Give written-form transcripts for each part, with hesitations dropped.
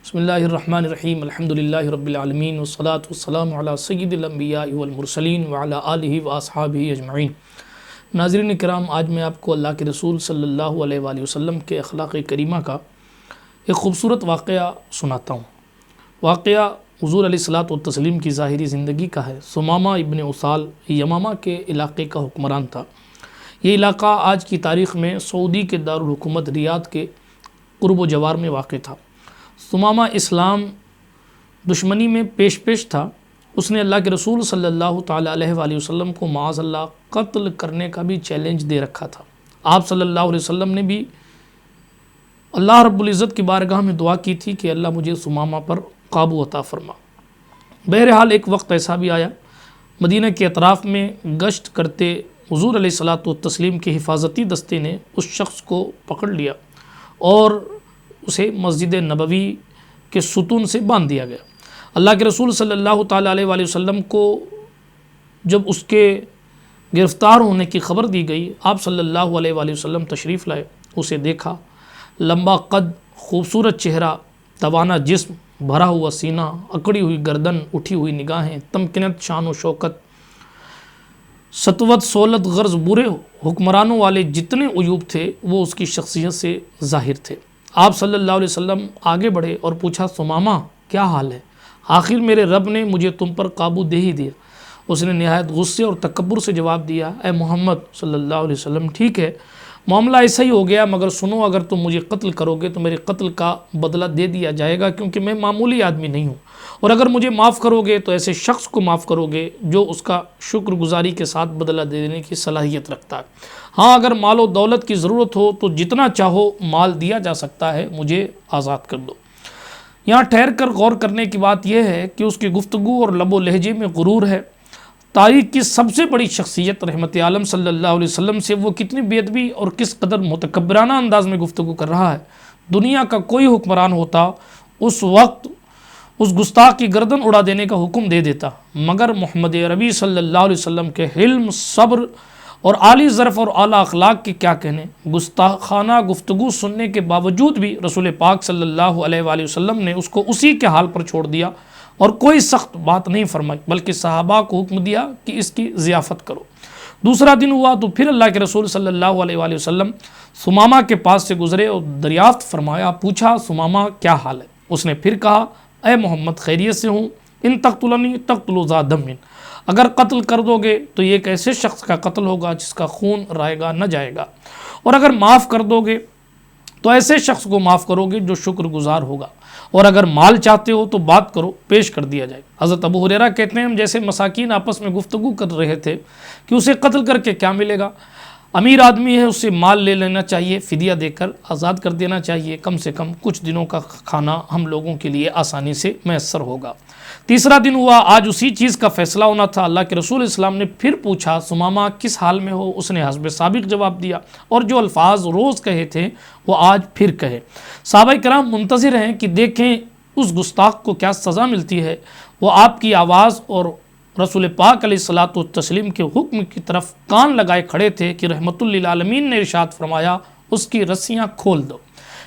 بسم اللہ الرحمن الرحیم الحمدللہ رب العالمین والصلاة والسلام علی سید الانبیاء والمرسلین وعلی آلہ واصحابہ اجمعین۔ ناظرین کرام، آج میں آپ کو اللہ کے رسول صلی اللہ علیہ وآلہ وسلم کے اخلاق کریمہ کا ایک خوبصورت واقعہ سناتا ہوں۔ واقعہ حضور علیہ الصلوۃ والتسلیم کی ظاہری زندگی کا ہے۔ ثمامہ ابن اسال یمامہ کے علاقے کا حکمران تھا۔ یہ علاقہ آج کی تاریخ میں سعودی کے دارالحکومت ریاض کے قرب و جوار میں واقع تھا۔ ثمامہ اسلام دشمنی میں پیش تھا۔ اس نے اللہ کے رسول صلی اللہ تعالیٰ علیہ وآلہ وسلم کو معاذ اللہ قتل کرنے کا بھی چیلنج دے رکھا تھا۔ آپ صلی اللہ علیہ وسلم نے بھی اللہ رب العزت کی بارگاہ میں دعا کی تھی کہ اللہ مجھے ثمامہ پر قابو عطا فرما۔ بہرحال ایک وقت ایسا بھی آیا، مدینہ کے اطراف میں گشت کرتے حضور علیہ الصلوۃ والتسلیم کے حفاظتی دستے نے اس شخص کو پکڑ لیا اور اسے مسجد نبوی کے ستون سے باندھ دیا گیا۔ اللہ کے رسول صلی اللہ تعالیٰ علیہ وآلہ وسلم کو جب اس کے گرفتار ہونے کی خبر دی گئی، آپ صلی اللہ علیہ وآلہ وسلم تشریف لائے، اسے دیکھا۔ لمبا قد، خوبصورت چہرہ، توانا جسم، بھرا ہوا سینہ، اکڑی ہوئی گردن، اٹھی ہوئی نگاہیں، تمکنت شان و شوکت، سطوت سولت غرض برے حکمرانوں والے جتنے عیوب تھے وہ اس کی شخصیت سے ظاہر تھے۔ آپ صلی اللہ علیہ وسلم آگے بڑھے اور پوچھا، ثمامہ کیا حال ہے؟ آخر میرے رب نے مجھے تم پر قابو دے ہی دیا۔ اس نے نہایت غصے اور تکبر سے جواب دیا، اے محمد صلی اللہ علیہ وسلم، ٹھیک ہے، معاملہ ایسا ہی ہو گیا، مگر سنو، اگر تم مجھے قتل کرو گے تو میرے قتل کا بدلہ دے دیا جائے گا، کیونکہ میں معمولی آدمی نہیں ہوں، اور اگر مجھے معاف کرو گے تو ایسے شخص کو معاف کرو گے جو اس کا شکر گزاری کے ساتھ بدلہ دینے کی صلاحیت رکھتا ہے۔ ہاں، اگر مال و دولت کی ضرورت ہو تو جتنا چاہو مال دیا جا سکتا ہے، مجھے آزاد کر دو۔ یہاں ٹھہر کر غور کرنے کی بات یہ ہے کہ اس کی گفتگو اور لب و لہجے میں غرور ہے۔ تاریخ کی سب سے بڑی شخصیت رحمت عالم صلی اللہ علیہ وسلم سے وہ کتنی بے ادبی اور کس قدر متکبرانہ انداز میں گفتگو کر رہا ہے۔ دنیا کا کوئی حکمران ہوتا اس وقت اس گستاخ کی گردن اڑا دینے کا حکم دے دیتا، مگر محمد عربی صلی اللہ علیہ وسلم کے حلم، صبر اور عالی ظرف اور اعلیٰ اخلاق کے کیا کہنے۔ گستاخانہ گفتگو سننے کے باوجود بھی رسول پاک صلی اللہ علیہ وآلہ وسلم نے اس کو اسی کے حال پر چھوڑ دیا اور کوئی سخت بات نہیں فرمائی، بلکہ صحابہ کو حکم دیا کہ اس کی ضیافت کرو۔ دوسرا دن ہوا تو پھر اللہ کے رسول صلی اللہ علیہ وآلہ وسلم ثمامہ کے پاس سے گزرے اور دریافت فرمایا، پوچھا، ثمامہ کیا حال ہے؟ اس نے پھر کہا، اے محمد، خیریت سے ہوں، ان تقتلنی تقتل ذا دم، اگر قتل کر دو گے تو یہ ایک ایسے شخص کا قتل ہوگا جس کا خون رائے گا نہ جائے گا، اور اگر معاف کر دو گے تو ایسے شخص کو معاف کرو گے جو شکر گزار ہوگا، اور اگر مال چاہتے ہو تو بات کرو، پیش کر دیا جائے۔ حضرت ابو ہریرہ کہتے ہیں، ہم جیسے مساکین آپس میں گفتگو کر رہے تھے کہ اسے قتل کر کے کیا ملے گا، امیر آدمی ہے، اس سے مال لے لینا چاہیے، فدیہ دے کر آزاد کر دینا چاہیے، کم سے کم کچھ دنوں کا کھانا ہم لوگوں کے لیے آسانی سے میسر ہوگا۔ تیسرا دن ہوا، آج اسی چیز کا فیصلہ ہونا تھا۔ اللہ کے رسول اسلام نے پھر پوچھا، ثمامہ کس حال میں ہو؟ اس نے حسب سابق جواب دیا، اور جو الفاظ روز کہے تھے وہ آج پھر کہے۔ صحابہ کرام منتظر ہیں کہ دیکھیں اس گستاخ کو کیا سزا ملتی ہے۔ وہ آپ کی آواز اور رسول پاک علیہ الصلوۃ والتسلیم کے حکم کی طرف کان لگائے کھڑے تھے کہ رحمت للعالمین نے ارشاد فرمایا، اس کی رسیاں کھول دو۔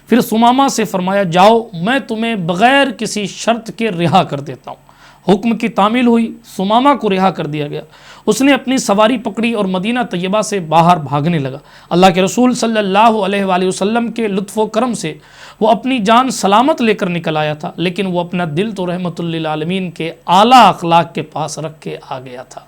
پھر ثمامہ سے فرمایا، جاؤ، میں تمہیں بغیر کسی شرط کے رہا کر دیتا ہوں۔ حکم کی تعمیل ہوئی، ثمامہ کو رہا کر دیا گیا۔ اس نے اپنی سواری پکڑی اور مدینہ طیبہ سے باہر بھاگنے لگا۔ اللہ کے رسول صلی اللہ علیہ وآلہ وسلم کے لطف و کرم سے وہ اپنی جان سلامت لے کر نکل آیا تھا، لیکن وہ اپنا دل تو رحمت للعالمین کے اعلیٰ اخلاق کے پاس رکھ کے آ گیا تھا۔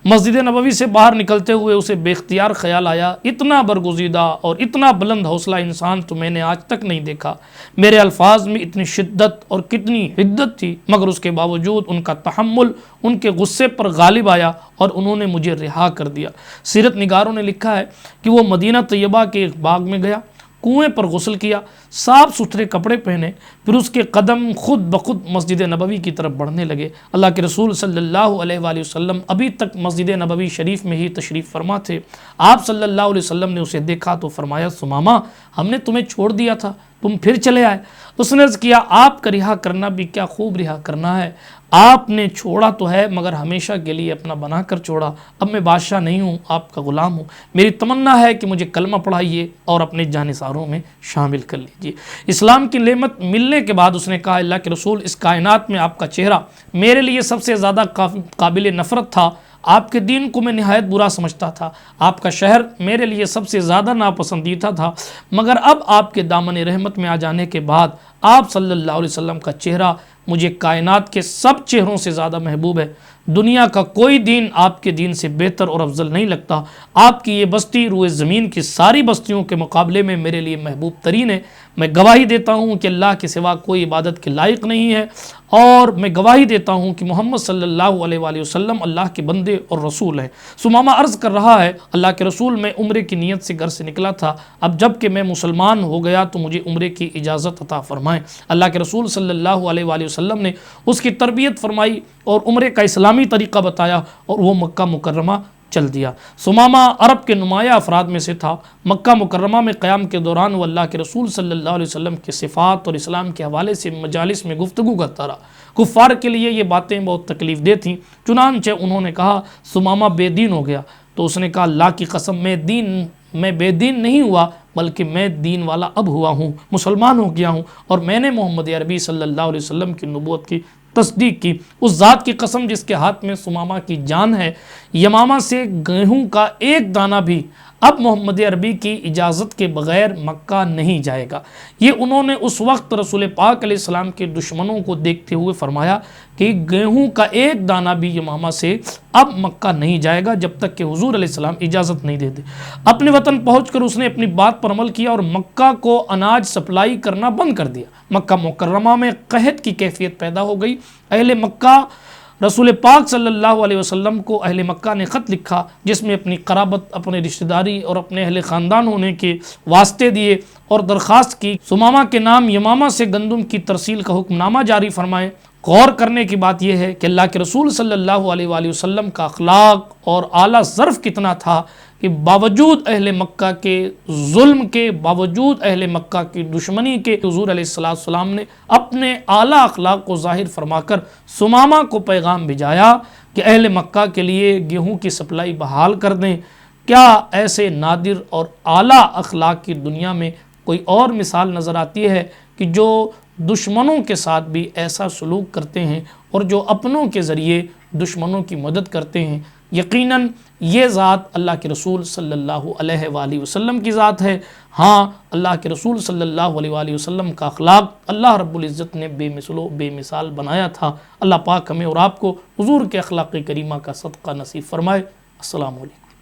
مسجد نبوی سے باہر نکلتے ہوئے اسے بے اختیار خیال آیا، اتنا برگزیدہ اور اتنا بلند حوصلہ انسان تو میں نے آج تک نہیں دیکھا۔ میرے الفاظ میں اتنی شدت اور کتنی حدت تھی، مگر اس کے باوجود ان کا تحمل ان کے غصے پر غالب آیا اور انہوں نے مجھے رہا کر دیا۔ سیرت نگاروں نے لکھا ہے کہ وہ مدینہ طیبہ کے ایک باغ میں گیا، کنویں پر غسل کیا، صاف ستھرے کپڑے پہنے، پھر اس کے قدم خود بخود مسجد نبوی کی طرف بڑھنے لگے۔ اللہ کے رسول صلی اللہ علیہ وآلہ وسلم ابھی تک مسجد نبوی شریف میں ہی تشریف فرما تھے۔ آپ صلی اللہ علیہ وسلم نے اسے دیکھا تو فرمایا، ثمامہ، ہم نے تمہیں چھوڑ دیا تھا، تم پھر چلے آئے۔ اس نے عرض کیا آپ کا رہا کرنا بھی کیا خوب رہا کرنا ہے، آپ نے چھوڑا تو ہے مگر ہمیشہ کے لیے اپنا بنا کر چھوڑا، اب میں بادشاہ نہیں ہوں، آپ کا غلام ہوں، میری تمنا ہے کہ مجھے کلمہ پڑھائیے اور اپنے جانثاروں میں شامل کر لیجئے۔ اسلام کی نعمت ملنے کے بعد اس نے کہا اللہ کے رسول اس کائنات میں آپ کا چہرہ میرے لیے سب سے زیادہ قابل نفرت تھا، آپ کے دین کو میں نہایت برا سمجھتا تھا، آپ کا شہر میرے لیے سب سے زیادہ ناپسندیدہ تھا، مگر اب آپ کے دامن رحمت میں آ جانے کے بعد آپ صلی اللہ علیہ وسلم کا چہرہ مجھے کائنات کے سب چہروں سے زیادہ محبوب ہے، دنیا کا کوئی دین آپ کے دین سے بہتر اور افضل نہیں لگتا، آپ کی یہ بستی روئے زمین کی ساری بستیوں کے مقابلے میں میرے لیے محبوب ترین ہے، میں گواہی دیتا ہوں کہ اللہ کے سوا کوئی عبادت کے لائق نہیں ہے، اور میں گواہی دیتا ہوں کہ محمد صلی اللہ علیہ وآلہ وسلم اللہ کے بندے اور رسول ہیں۔ ثمامہ عرض کر رہا ہے اللہ کے رسول میں عمرے کی نیت سے گھر سے نکلا تھا، اب جب کہ میں مسلمان ہو گیا تو مجھے عمرے کی اجازت عطا فرمائیں۔ اللہ کے رسول صلی اللہ علیہ وآلہ وسلم نے اس کی تربیت فرمائی اور عمرے کا اسلامی طریقہ بتایا اور وہ مکہ مکرمہ چل دیا۔ ثمامہ عرب کے نمایاں افراد میں سے تھا، مکہ مکرمہ میں قیام کے دوران وہ اللہ کے رسول صلی اللہ علیہ وسلم کے صفات اور اسلام کے حوالے سے مجالس میں گفتگو کرتا رہا۔ کفار کے لیے یہ باتیں بہت تکلیف دہ تھیں، چنانچہ انہوں نے کہا ثمامہ بے دین ہو گیا، تو اس نے کہا اللہ کی قسم میں بے دین نہیں ہوا بلکہ میں دین والا اب ہوا ہوں، مسلمان ہو گیا ہوں، اور میں نے محمد عربی صلی اللہ علیہ وسلم کی نبوت کی تصدیق کی۔ اس ذات کی قسم جس کے ہاتھ میں ثمامہ کی جان ہے، یمامہ سے گیہوں کا ایک دانہ بھی اب محمد عربی کی اجازت کے بغیر مکہ نہیں جائے گا۔ یہ انہوں نے اس وقت رسول پاک علیہ السلام کے دشمنوں کو دیکھتے ہوئے فرمایا کہ گیہوں کا ایک دانہ بھی یمامہ سے اب مکہ نہیں جائے گا جب تک کہ حضور علیہ السلام اجازت نہیں دیتے۔ اپنے وطن پہنچ کر اس نے اپنی بات پر عمل کیا اور مکہ کو اناج سپلائی کرنا بند کر دیا۔ مکہ مکرمہ میں قحط کی کیفیت پیدا ہو گئی۔ اہل مکہ رسول پاک صلی اللہ علیہ وسلم کو اہل مکہ نے خط لکھا جس میں اپنی قرابت، اپنے رشتہ داری اور اپنے اہل خاندان ہونے کے واسطے دیے اور درخواست کی ثمامہ کے نام یمامہ سے گندم کی ترسیل کا حکم نامہ جاری فرمائے۔ غور کرنے کی بات یہ ہے کہ اللہ کے رسول صلی اللہ علیہ وآلہ وسلم کا اخلاق اور اعلیٰ ظرف کتنا تھا کہ باوجود اہل مکہ کے ظلم کے، باوجود اہل مکہ کی دشمنی کے، حضور علیہ السلام نے اپنے اعلیٰ اخلاق کو ظاہر فرما کر ثمامہ کو پیغام بھیجایا کہ اہل مکہ کے لیے گیہوں کی سپلائی بحال کر دیں۔ کیا ایسے نادر اور اعلیٰ اخلاق کی دنیا میں کوئی اور مثال نظر آتی ہے کہ جو دشمنوں کے ساتھ بھی ایسا سلوک کرتے ہیں اور جو اپنوں کے ذریعے دشمنوں کی مدد کرتے ہیں؟ یقیناً یہ ذات اللہ کے رسول صلی اللہ علیہ وآلہ وسلم کی ذات ہے۔ ہاں، اللہ کے رسول صلی اللہ علیہ وآلہ وسلم کا اخلاق اللہ رب العزت نے بے مثل و بے مثال بنایا تھا۔ اللہ پاک ہمیں اور آپ کو حضور کے اخلاق کریمہ کا صدقہ نصیب فرمائے۔ السلام علیکم۔